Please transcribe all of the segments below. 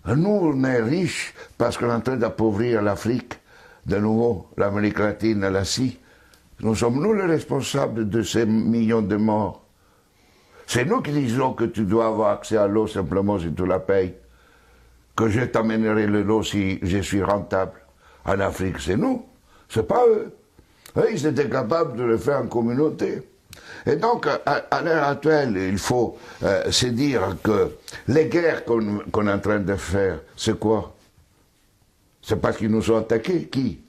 Nous, on est riches parce qu'on est en train d'appauvrir l'Afrique, de nouveau, l'Amérique latine, l'Asie. Nous sommes nous les responsables de ces millions de morts. C'est nous qui disons que tu dois avoir accès à l'eau simplement si tu la payes. Que je t'amènerai l'eau si je suis rentable. En Afrique, c'est nous, c'est pas eux. Eux, ils étaient capables de le faire en communauté. Et donc, à l'heure actuelle, il faut se dire que les guerres qu'on est en train de faire, c'est quoi? C'est parce qu'ils nous ont attaqués. Qui?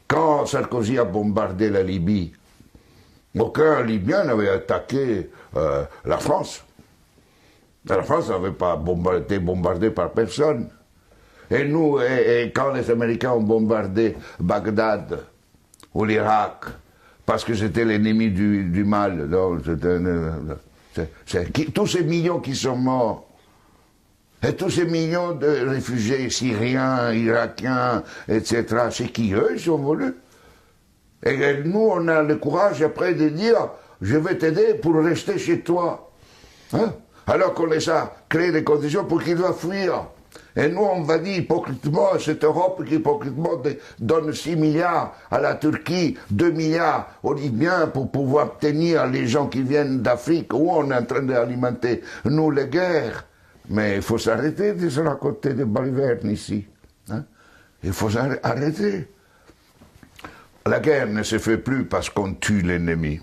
Quand Sarkozy a bombardé la Libye, aucun Libyen n'avait attaqué la France. La France n'avait pas été bombardée par personne. Et nous, quand les Américains ont bombardé Bagdad ou l'Irak, parce que c'était l'ennemi du mal, donc tous ces millions qui sont morts, et tous ces millions de réfugiés syriens, irakiens, etc., c'est qui eux, ils ont voulu. Et nous, on a le courage après de dire, je vais t'aider pour rester chez toi. Hein? Alors qu'on les a créé des conditions pour qu'ils doivent fuir. Et nous, on va dire hypocritement à cette Europe qui hypocritement donne 6 milliards à la Turquie, 2 milliards aux Libyens pour pouvoir tenir les gens qui viennent d'Afrique, où on est en train d'alimenter, nous, les guerres. Mais il faut s'arrêter de se raconter des balivernes ici. Hein? Il faut s'arrêter. La guerre ne se fait plus parce qu'on tue l'ennemi.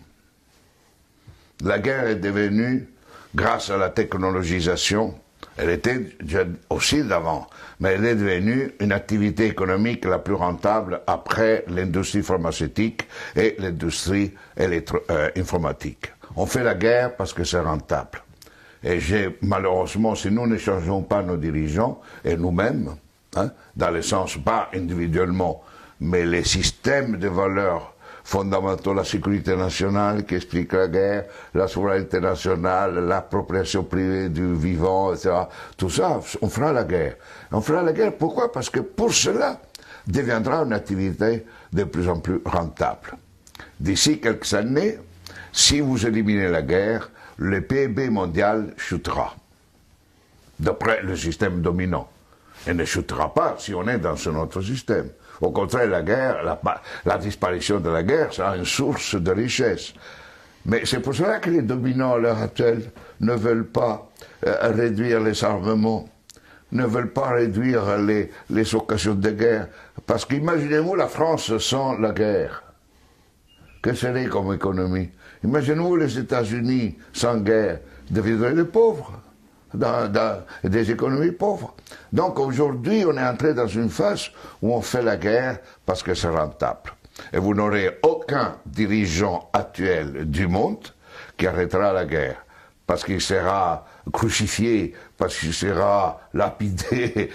La guerre est devenue, grâce à la technologisation, elle était déjà aussi d'avant, mais elle est devenue une activité économique la plus rentable après l'industrie pharmaceutique et l'industrie informatique. On fait la guerre parce que c'est rentable. Et malheureusement, si nous ne changeons pas nos dirigeants, et nous-mêmes, hein, dans le sens pas individuellement, mais les systèmes de valeurs fondamentaux, la sécurité nationale qui explique la guerre, la souveraineté nationale, l'appropriation privée du vivant, etc. Tout ça, on fera la guerre. On fera la guerre, pourquoi? Parce que pour cela, deviendra une activité de plus en plus rentable. D'ici quelques années, si vous éliminez la guerre, le PIB mondial chutera, d'après le système dominant. Et ne chutera pas si on est dans un autre système. Au contraire, la guerre, la disparition de la guerre sera une source de richesse. Mais c'est pour cela que les dominants à l'heure actuelle ne veulent pas réduire les armements, ne veulent pas réduire les occasions de guerre. Parce qu'imaginez-vous la France sans la guerre. Que serait comme économie? Imaginez-vous les États-Unis sans guerre, deviendraient des pauvres. Des économies pauvres. Donc aujourd'hui, on est entré dans une phase où on fait la guerre parce que c'est rentable. Et vous n'aurez aucun dirigeant actuel du monde qui arrêtera la guerre, parce qu'il sera crucifié, parce qu'il sera lapidé,